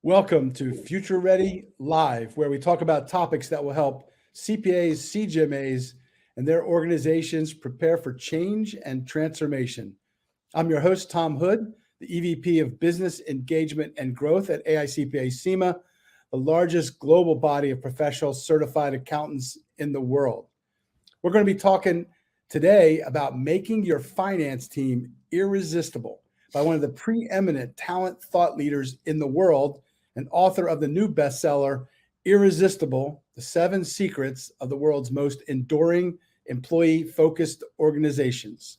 Welcome to Future Ready Live, where we talk about topics that will help CPAs, CGMAs, and their organizations prepare for change and transformation. I'm your host, Tom Hood, the EVP of Business Engagement and Growth at AICPA SEMA, the largest global body of professional certified accountants in the world. We're going to be talking today about making your finance team irresistible by one of the preeminent talent thought leaders in the world and author of the new bestseller, Irresistible, The 7 Secrets of the World's Most Enduring Employee-Focused Organizations.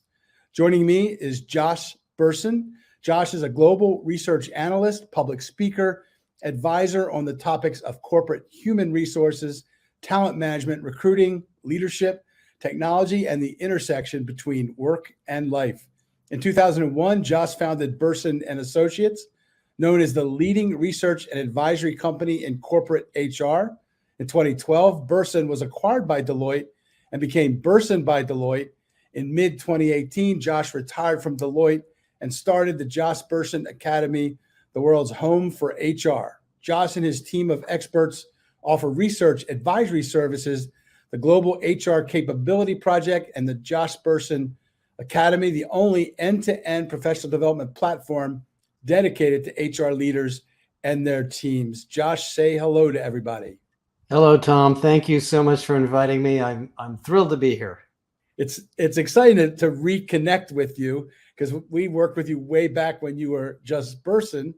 Joining me is Josh Bersin. Josh is a global research analyst, public speaker, advisor on the topics of corporate human resources, talent management, recruiting, leadership, technology, and the intersection between work and life. In 2001, Josh founded Bersin and Associates, known as the leading research and advisory company in corporate HR. In 2012, Bersin was acquired by Deloitte and became Bersin by Deloitte. In mid-2018, Josh retired from Deloitte and started the Josh Bersin Academy, the world's home for HR. Josh and his team of experts offer research advisory services, the Global HR Capability Project, and the Josh Bersin Academy, the only end-to-end professional development platform dedicated to HR leaders and their teams. Josh, say hello to everybody. Hello, Tom. Thank you so much for inviting me. I'm thrilled to be here. It's exciting to reconnect with you because we worked with you way back when you were just Bersin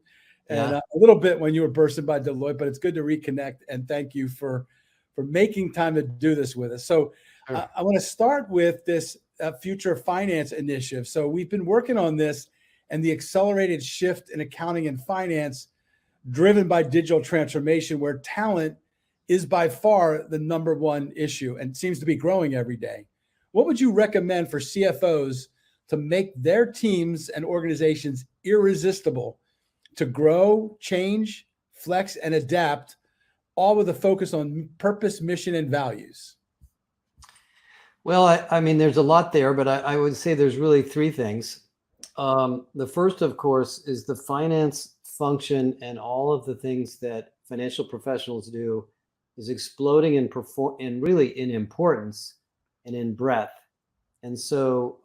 and a little bit when you were Bersin by Deloitte, but it's good to reconnect, and thank you for making time to do this with us. So sure. I want to start with this future finance initiative. So we've been working on this and the accelerated shift in accounting and finance driven by digital transformation, where talent is by far the number one issue and seems to be growing every day. What would you recommend for CFOs to make their teams and organizations irresistible to grow, change, flex, and adapt, all with a focus on purpose, mission, and values? Well, I mean, there's a lot there, but I would say there's really 3 things. The first, of course, is the finance function, and all of the things that financial professionals do is exploding in really in importance and in breadth. And so,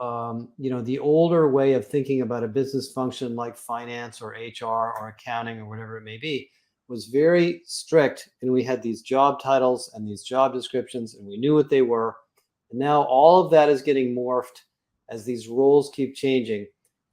the older way of thinking about a business function like finance or HR or accounting or whatever it may be was very strict. And we had these job titles and these job descriptions, and we knew what they were. And now all of that is getting morphed as these roles keep changing.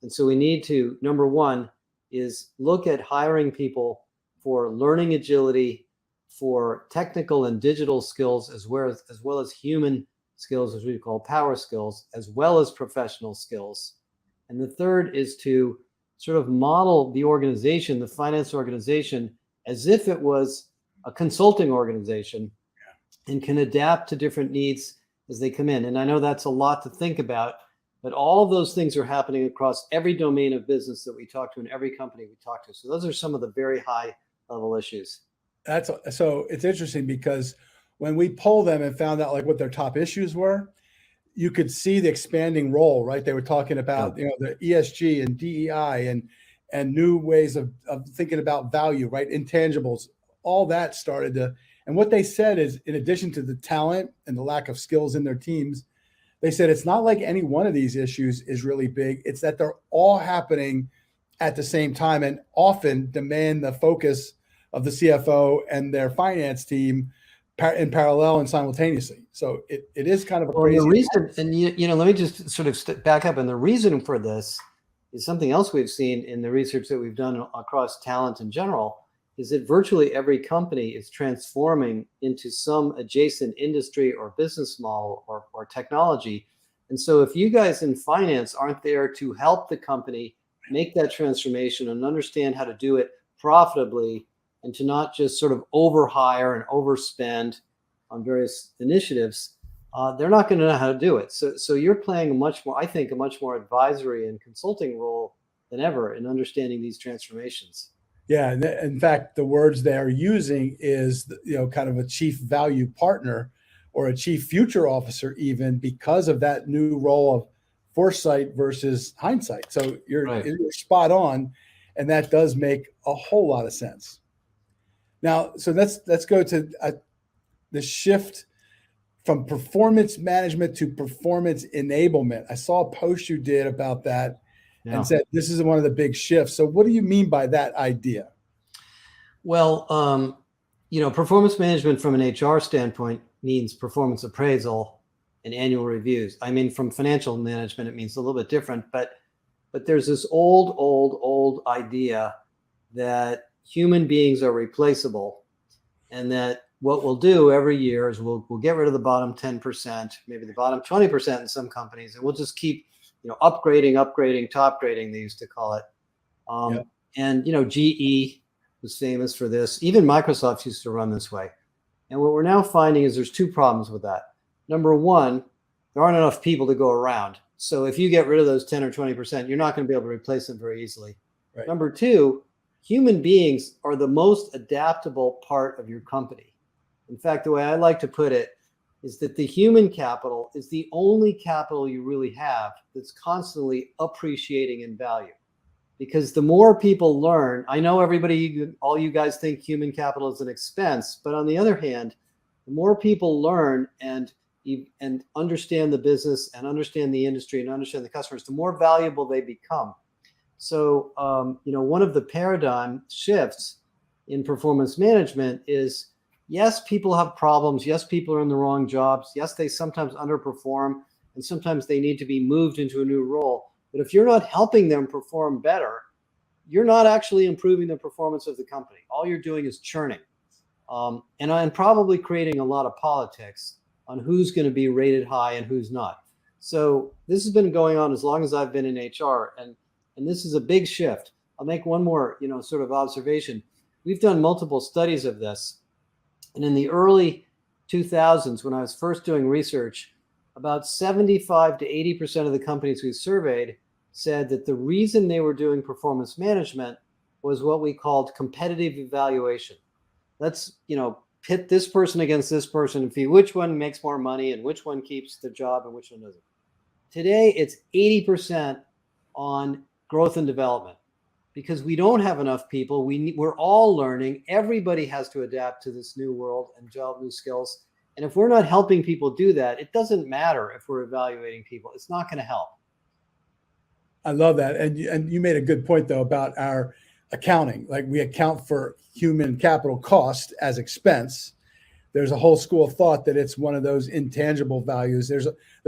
And so we need to, number one, is look at hiring people for learning agility, for technical and digital skills, as well as human skills, as we call power skills, as well as professional skills. And the third is to sort of model the organization, the finance organization, as if it was a consulting organization and can adapt to different needs as they come in. And I know that's a lot to think about, but all of those things are happening across every domain of business that we talk to and every company we talk to. So those are some of the very high level issues. So it's interesting because when we polled them and found out like what their top issues were, you could see the expanding role, right? They were talking about, the ESG and DEI and new ways of thinking about value, right? Intangibles, all that started to, and what they said is, in addition to the talent and the lack of skills in their teams, they said it's not like any one of these issues is really big. It's that they're all happening at the same time and often demand the focus of the CFO and their finance team in parallel and simultaneously. So it is kind of a crazy. The reason, and let me just sort of back up. And the reason for this is something else we've seen in the research that we've done across talent in general, is that virtually every company is transforming into some adjacent industry or business model or technology. And so if you guys in finance aren't there to help the company make that transformation and understand how to do it profitably, and to not just sort of overhire and overspend on various initiatives, they're not going to know how to do it. So you're playing a much more advisory and consulting role than ever in understanding these transformations. Yeah, and in fact, the words they're using is, kind of a chief value partner or a chief future officer, even because of that new role of foresight versus hindsight. So you're spot on, and that does make a whole lot of sense. Now, so let's go to the shift from performance management to performance enablement. I saw a post you did about that and said this is one of the big shifts. So what do you mean by that idea? Well, performance management from an HR standpoint means performance appraisal and annual reviews. I mean, from financial management, it means a little bit different, but there's this old idea that human beings are replaceable, and that what we'll do every year is we'll get rid of the bottom 10%, maybe the bottom 20% in some companies, and we'll just keep, upgrading, top grading, they used to call it. And, GE was famous for this. Even Microsoft used to run this way. And what we're now finding is there's two problems with that. Number one, there aren't enough people to go around. So if you get rid of those 10 or 20%, you're not going to be able to replace them very easily. Right. Number two, human beings are the most adaptable part of your company. In fact, the way I like to put it is that the human capital is the only capital you really have that's constantly appreciating in value. Because the more people learn, I know all you guys think human capital is an expense, but on the other hand, the more people learn and understand the business and understand the industry and understand the customers, the more valuable they become. So, one of the paradigm shifts in performance management is, yes, people have problems. Yes, people are in the wrong jobs. Yes, they sometimes underperform, and sometimes they need to be moved into a new role. But if you're not helping them perform better, you're not actually improving the performance of the company. All you're doing is churning, and probably creating a lot of politics on who's going to be rated high and who's not. So this has been going on as long as I've been in HR, and this is a big shift. I'll make one more, sort of observation. We've done multiple studies of this, and in the early 2000s, when I was first doing research, about 75 to 80% of the companies we surveyed said that the reason they were doing performance management was what we called competitive evaluation. Let's, pit this person against this person and see which one makes more money and which one keeps the job and which one doesn't. Today, it's 80% on growth and development, because we don't have enough people. We're all learning. Everybody has to adapt to this new world and develop new skills. And if we're not helping people do that, it doesn't matter if we're evaluating people. It's not going to help. I love that. And you made a good point, though, about our accounting. Like, we account for human capital cost as expense. There's a whole school of thought that it's one of those intangible values. There's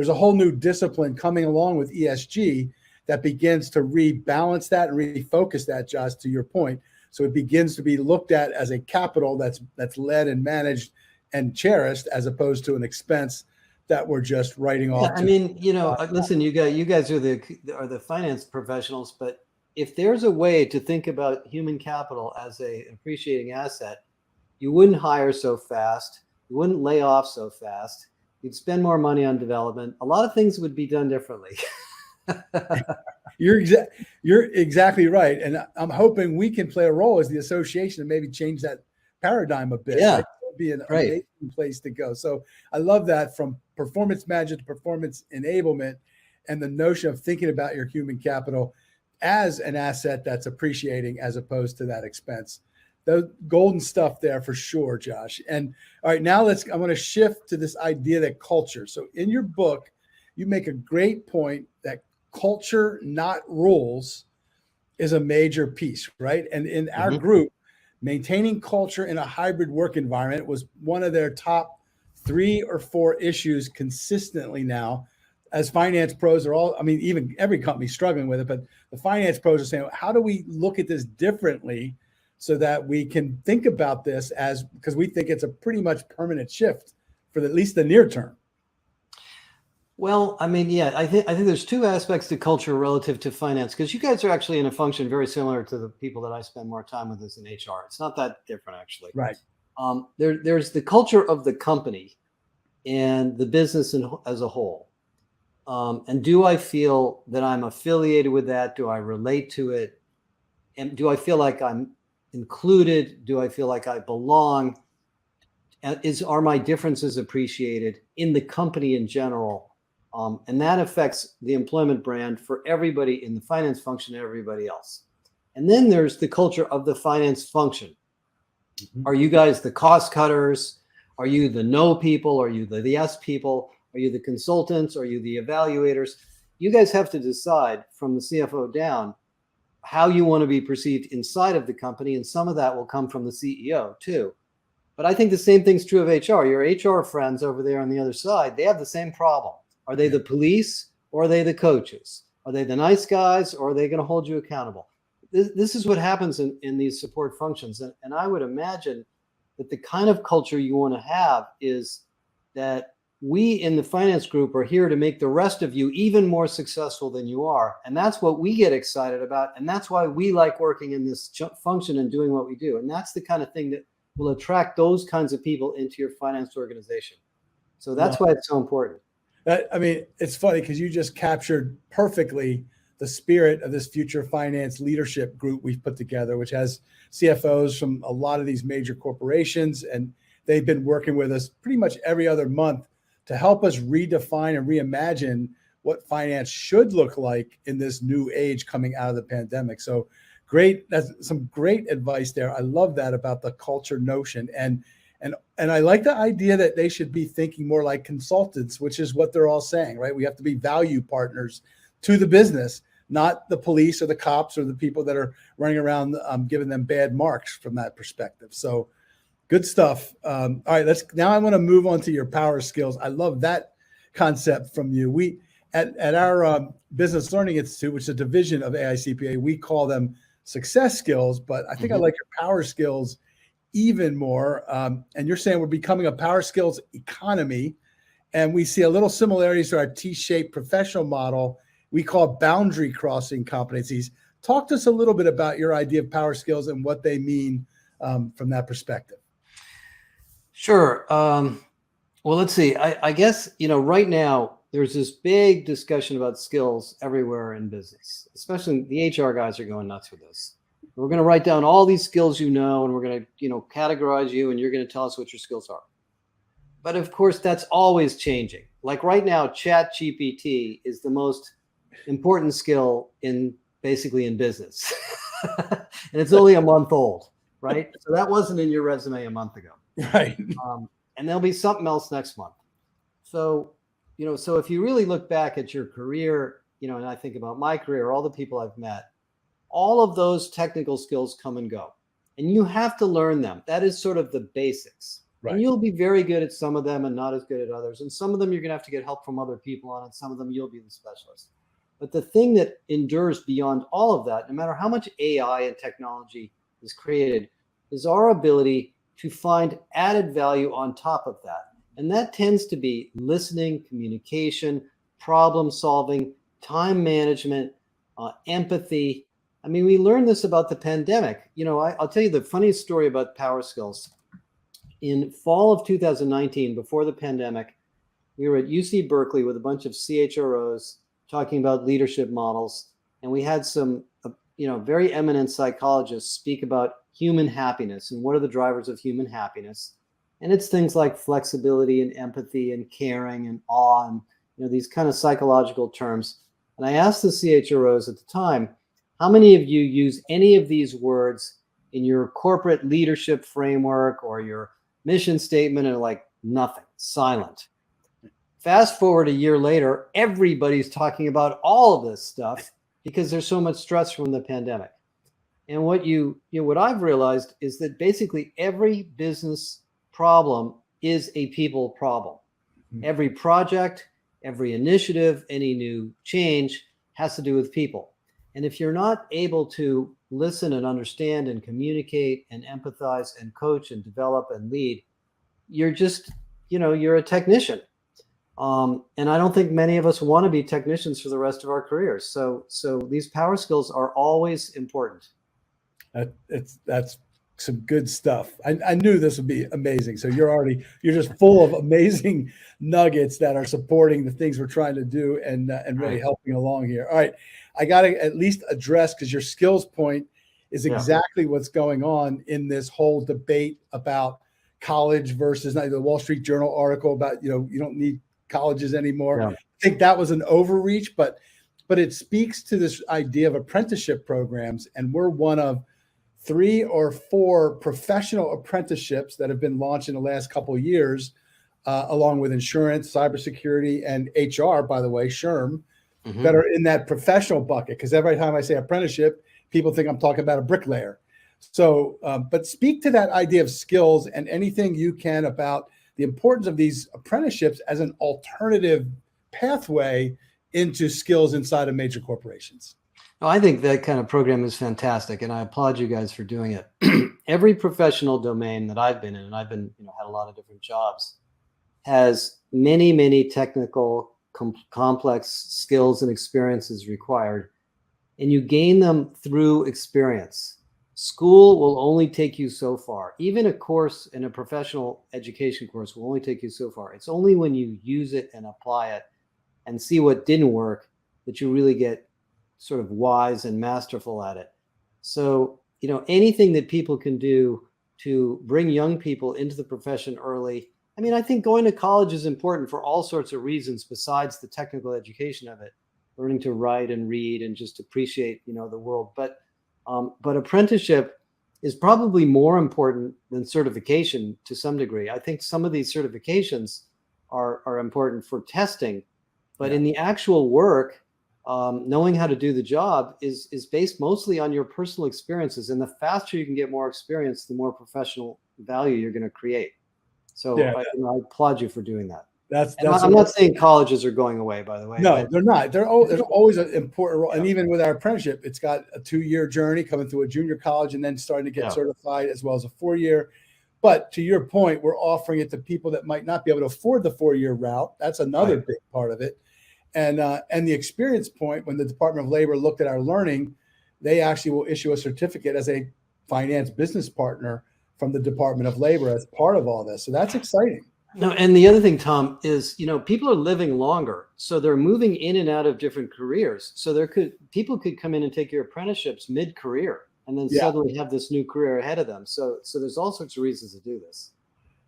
a whole new discipline coming along with ESG that begins to rebalance that and refocus that, Josh, to your point. So it begins to be looked at as a capital that's led and managed and cherished, as opposed to an expense that we're just writing off. I mean, listen, you guys are the finance professionals, but if there's a way to think about human capital as an appreciating asset, you wouldn't hire so fast. You wouldn't lay off so fast. You'd spend more money on development. A lot of things would be done differently. You're exactly right. And I'm hoping we can play a role as the association and maybe change that paradigm a bit. Yeah. Right? It'd be an amazing place to go. So I love that, from performance management to performance enablement, and the notion of thinking about your human capital as an asset that's appreciating as opposed to that expense. The golden stuff there for sure, Josh. And all right, now I'm going to shift to this idea that culture. So in your book, you make a great point that culture, not rules, is a major piece, right? And in our group, maintaining culture in a hybrid work environment was one of their top 3 or 4 issues consistently now. As finance pros are all, even every company struggling with it, but the finance pros are saying, how do we look at this differently so that we can think about this because we think it's a pretty much permanent shift for at least the near term? Well, I think there's 2 aspects to culture relative to finance, because you guys are actually in a function very similar to the people that I spend more time with as in HR. It's not that different, actually. Right. There's the culture of the company and the business as a whole. And do I feel that I'm affiliated with that? Do I relate to it? And do I feel like I'm included? Do I feel like I belong? Are my differences appreciated in the company in general? And that affects the employment brand for everybody in the finance function and everybody else. And then there's the culture of the finance function. Mhm. Are you guys the cost cutters? Are you the no people? Are you the yes people? Are you the consultants? Are you the evaluators? You guys have to decide from the CFO down how you want to be perceived inside of the company. And some of that will come from the CEO too. But I think the same thing's true of HR. Your HR friends over there on the other side, they have the same problem. Are they the police or are they the coaches? Are they the nice guys or are they going to hold you accountable? This is what happens in these support functions. And I would imagine that the kind of culture you want to have is that we in the finance group are here to make the rest of you even more successful than you are. And that's what we get excited about. And that's why we like working in this function and doing what we do. And that's the kind of thing that will attract those kinds of people into your finance organization. So that's why it's so important. I mean, it's funny because you just captured perfectly the spirit of this future finance leadership group we've put together, which has CFOs from a lot of these major corporations. And they've been working with us pretty much every other month to help us redefine and reimagine what finance should look like in this new age coming out of the pandemic. So great. That's some great advice there. I love that about the culture notion. And I like the idea that they should be thinking more like consultants, which is what they're all saying, right? We have to be value partners to the business, not the police or the cops or the people that are running around giving them bad marks from that perspective. So good stuff. All right, now I want to move on to your power skills. I love that concept from you. We at our Business Learning Institute, which is a division of AICPA, we call them success skills, but I think I like your power skills even more. And you're saying we're becoming a power skills economy. And we see a little similarities to our T-shaped professional model we call boundary crossing competencies. Talk to us a little bit about your idea of power skills and what they mean from that perspective. Sure. Well, let's see. I guess, right now there's this big discussion about skills everywhere in business, especially the HR guys are going nuts with this. We're going to write down all these skills, and we're going to, categorize you, and you're going to tell us what your skills are. But of course, that's always changing. Like right now, ChatGPT is the most important skill basically in business. And it's only a month old, right? So that wasn't in your resume a month ago. Right. And there'll be something else next month. So, so if you really look back at your career, and I think about my career, all the people I've met, all of those technical skills come and go, and you have to learn them. That is sort of the basics. Right. And you'll be very good at some of them and not as good at others. And some of them you're going to have to get help from other people on, and some of them you'll be the specialist. But the thing that endures beyond all of that, no matter how much AI and technology is created, is our ability to find added value on top of that. And that tends to be listening, communication, problem solving, time management, empathy. I mean, we learned this about the pandemic. I'll tell you the funniest story about power skills. In fall of 2019, before the pandemic, we were at UC Berkeley with a bunch of CHROs talking about leadership models. And we had some, very eminent psychologists speak about human happiness and what are the drivers of human happiness. And it's things like flexibility and empathy and caring and awe and, these kind of psychological terms. And I asked the CHROs at the time, how many of you use any of these words in your corporate leadership framework or your mission statement? And like nothing, silent. Fast forward a year later, everybody's talking about all of this stuff because there's so much stress from the pandemic. And what I've realized is that basically every business problem is a people problem. Mm-hmm. Every project, every initiative, any new change has to do with people. And if you're not able to listen and understand and communicate and empathize and coach and develop and lead, you're just, you're a technician. And I don't think many of us want to be technicians for the rest of our careers. So these power skills are always important. That's some good stuff. I knew this would be amazing. So you're just full of amazing nuggets that are supporting the things we're trying to do and really helping along here. All right. I got to at least address, because your skills point is exactly what's going on in this whole debate about college versus the Wall Street Journal article about, you don't need colleges anymore. Yeah. I think that was an overreach, but it speaks to this idea of apprenticeship programs. And we're one of 3 or 4 professional apprenticeships that have been launched in the last couple of years, along with insurance, cybersecurity, and HR, by the way, SHRM, that are in that professional bucket. Because every time I say apprenticeship, people think I'm talking about a bricklayer. So, but speak to that idea of skills and anything you can about the importance of these apprenticeships as an alternative pathway into skills inside of major corporations. No, I think that kind of program is fantastic, and I applaud you guys for doing it. Every professional domain that I've been in, and I've been, had a lot of different jobs, has many, many technical, complex skills and experiences required, and you gain them through experience. School will only take you so far. Even a course in a professional education course will only take you so far. It's only when you use it and apply it and see what didn't work that you really get sort of wise and masterful at it. So, anything that people can do to bring young people into the profession early. I mean, I think going to college is important for all sorts of reasons besides the technical education of it, learning to write and read and just appreciate, the world. But apprenticeship is probably more important than certification to some degree. I think some of these certifications are important for testing, but in the actual work, knowing how to do the job is based mostly on your personal experiences. And the faster you can get more experience, the more professional value you're going to create. So I applaud you for doing that. I'm not saying colleges are going away, by the way. No, they're not. There's always an important role. And even with our apprenticeship, it's got a 2-year journey coming through a junior college and then starting to get certified, as well as a 4-year. But to your point, we're offering it to people that might not be able to afford the 4-year route. That's another big part of it. And the experience point, when the Department of Labor looked at our learning, they actually will issue a certificate as a finance business partner from the Department of Labor as part of all this. So that's exciting. No, and the other thing, Tom, is, people are living longer. So they're moving in and out of different careers. So people could come in and take your apprenticeships mid-career and then suddenly have this new career ahead of them. So there's all sorts of reasons to do this.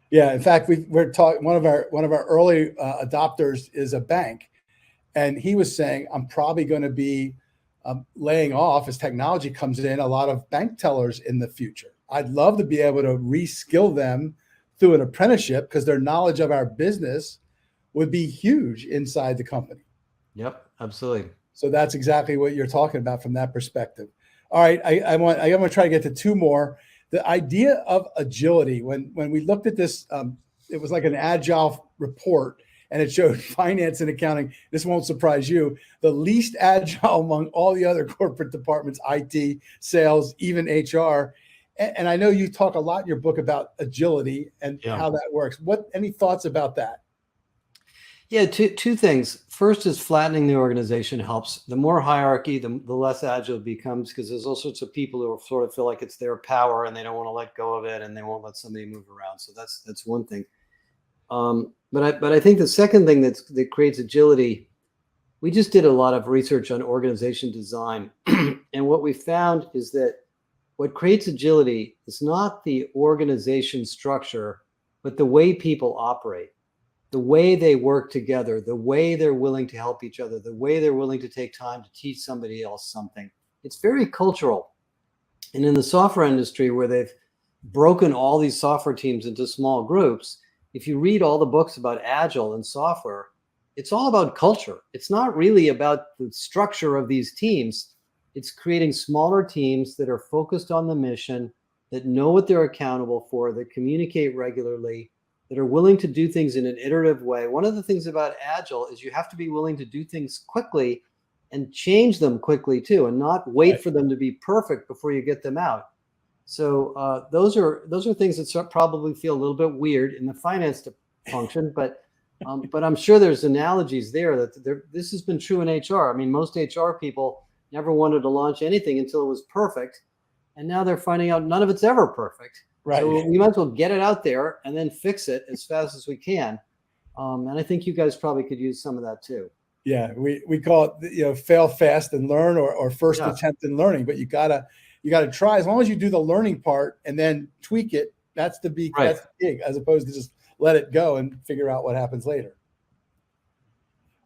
Yeah. In fact, we're talking, one of our early adopters is a bank. And he was saying, I'm probably going to be laying off as technology comes in a lot of bank tellers in the future. I'd love to be able to reskill them through an apprenticeship because their knowledge of our business would be huge inside the company. Yep, absolutely. So that's exactly what you're talking about from that perspective. All right, I'm going to try to get to 2 more. The idea of agility. When we looked at this, it was like an agile report. And it showed finance and accounting. This won't surprise you. The least agile among all the other corporate departments, IT, sales, even HR. And I know you talk a lot in your book about agility and how that works. Any thoughts about that? Yeah, two things. First is flattening the organization helps. The more hierarchy, the less agile it becomes, because there's all sorts of people who sort of feel like it's their power and they don't want to let go of it and they won't let somebody move around. So that's one thing. But I think the second thing that creates agility, we just did a lot of research on organization design. And what we found is that what creates agility is not the organization structure, but the way people operate, the way they work together, the way they're willing to help each other, the way they're willing to take time to teach somebody else something. It's very cultural. And in the software industry, where they've broken all these software teams into small groups, if you read all the books about agile and software, it's all about culture. It's not really about the structure of these teams. It's creating smaller teams that are focused on the mission, that know what they're accountable for, that communicate regularly, that are willing to do things in an iterative way. One of the things about agile is you have to be willing to do things quickly and change them quickly too, and not wait for them to be perfect before you get them out. So those are things that probably feel a little bit weird in the finance function, but I'm sure there's analogies there that this has been true in HR. I mean, most HR people never wanted to launch anything until it was perfect, and now they're finding out none of it's ever perfect. Right. So we might as well get it out there and then fix it as fast as we can. And I think you guys probably could use some of that too. Yeah, we call it fail fast and learn, or first attempt in learning. But you gotta try. As long as you do the learning part and then tweak it, that's the big, as opposed to just let it go and figure out what happens later.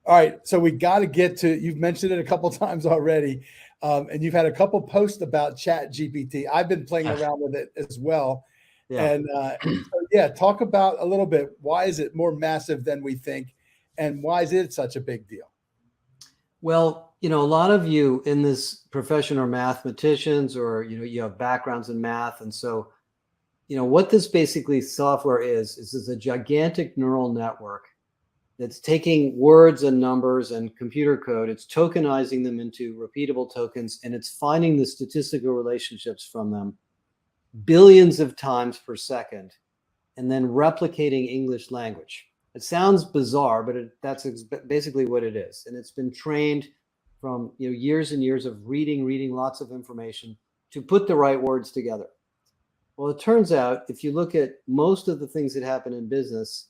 All right. So we got to get to, you've mentioned it a couple times already. And you've had a couple posts about Chat GPT. I've been playing around with it as well. Yeah. And so, yeah, talk about a little bit, why is it more massive than we think? And why is it such a big deal? Well, a lot of you in this profession are mathematicians, or, you have backgrounds in math. And so, what this basically software is a gigantic neural network that's taking words and numbers and computer code. It's tokenizing them into repeatable tokens, and it's finding the statistical relationships from them billions of times per second, and then replicating English language. It sounds bizarre, but that's basically what it is. And it's been trained from years and years of reading lots of information to put the right words together. Well, it turns out if you look at most of the things that happen in business,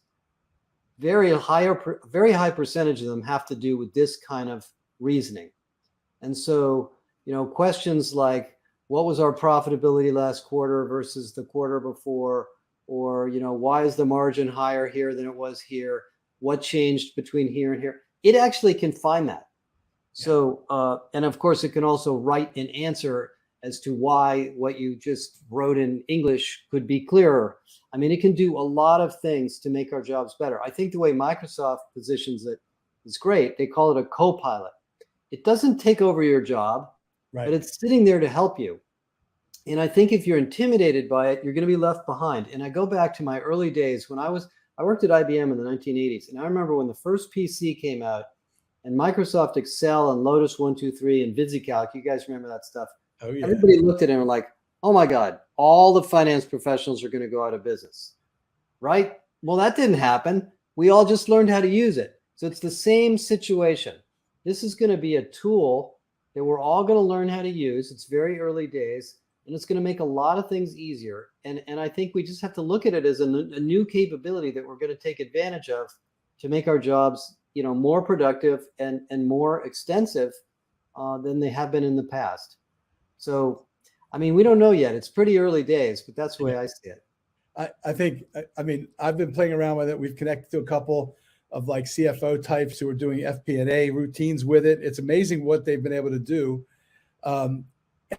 very high percentage of them have to do with this kind of reasoning. And so, questions like, what was our profitability last quarter versus the quarter before? Or, why is the margin higher here than it was here? What changed between here and here? It actually can find that. Yeah. So, and of course, it can also write an answer as to why what you just wrote in English could be clearer. I mean, it can do a lot of things to make our jobs better. I think the way Microsoft positions it is great. They call it a co-pilot. It doesn't take over your job, right, but it's sitting there to help you. And I think if you're intimidated by it, you're going to be left behind. And I go back to my early days when I worked at IBM in the 1980s. And I remember when the first PC came out and Microsoft Excel and Lotus 1-2-3 and VisiCalc, you guys remember that stuff? Oh, yeah. Everybody looked at it and were like, oh my God, all the finance professionals are going to go out of business, right? Well, that didn't happen. We all just learned how to use it. So it's the same situation. This is going to be a tool that we're all going to learn how to use. It's very early days, and it's going to make a lot of things easier. And I think we just have to look at it as a new capability that we're going to take advantage of to make our jobs, more productive and more extensive than they have been in the past. So, I mean, we don't know yet. It's pretty early days, but that's the way I see it. I mean, I've been playing around with it. We've connected to a couple of like CFO types who are doing FP&A routines with it. It's amazing what they've been able to do.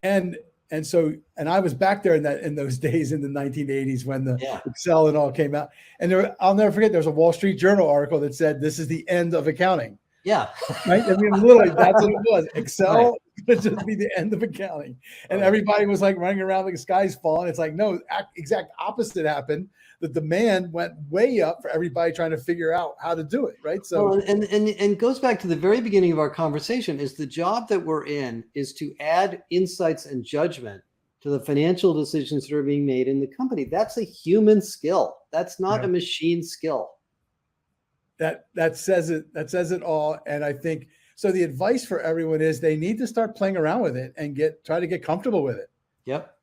And I was back there in those days in the 1980s when the Excel and all came out. And I'll never forget, there was a Wall Street Journal article that said, this is the end of accounting. Yeah. Right. I mean, literally, that's what it was. Excel could just be the end of accounting. And everybody was like running around like the sky's falling. It's like, no, exact opposite happened. The demand went way up for everybody trying to figure out how to do it. Right. So, and goes back to the very beginning of our conversation, is the job that we're in is to add insights and judgment to the financial decisions that are being made in the company. That's a human skill. That's not a machine skill. That says it all. And I think so. The advice for everyone is they need to start playing around with it and try to get comfortable with it. Yep.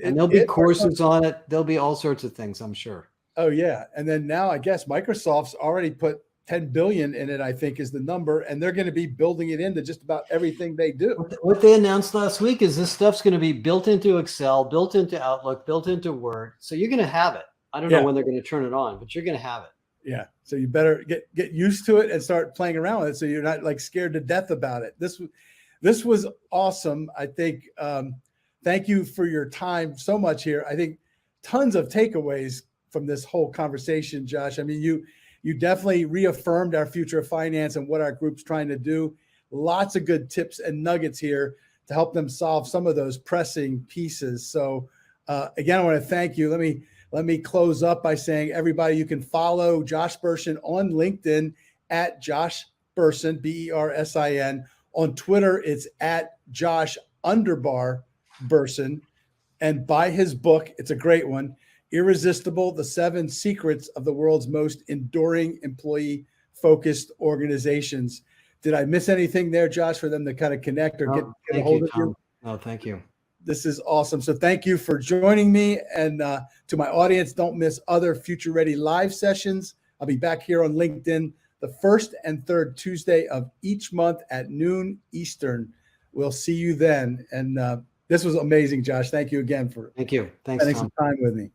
And there'll be courses on it. There'll be all sorts of things, I'm sure. Oh yeah. And then now I guess Microsoft's already put 10 billion in it, I think is the number. And they're going to be building it into just about everything they do. What they announced last week is this stuff's going to be built into Excel, built into Outlook, built into Word. So you're going to have it. I don't know when they're going to turn it on, but you're going to have it. Yeah. So you better get used to it and start playing around with it so you're not like scared to death about it. This was awesome. I think thank you for your time so much here. I think tons of takeaways from this whole conversation, Josh. I mean, you definitely reaffirmed our future of finance and what our group's trying to do. Lots of good tips and nuggets here to help them solve some of those pressing pieces. So again, I want to thank you. Let me close up by saying, everybody, you can follow Josh Bersin on LinkedIn at Josh Bersin, Bersin. On Twitter, it's at Josh_Bersin. And buy his book. It's a great one. Irresistible, The 7 Secrets of the World's Most Enduring Employee-Focused Organizations. Did I miss anything there, Josh, for them to kind of connect or get a hold of you? Oh, thank you. This is awesome. So thank you for joining me. And to my audience, don't miss other Future Ready live sessions. I'll be back here on LinkedIn the first and third Tuesday of each month at noon Eastern. We'll see you then. And this was amazing, Josh. Thank you again for spending some time with me.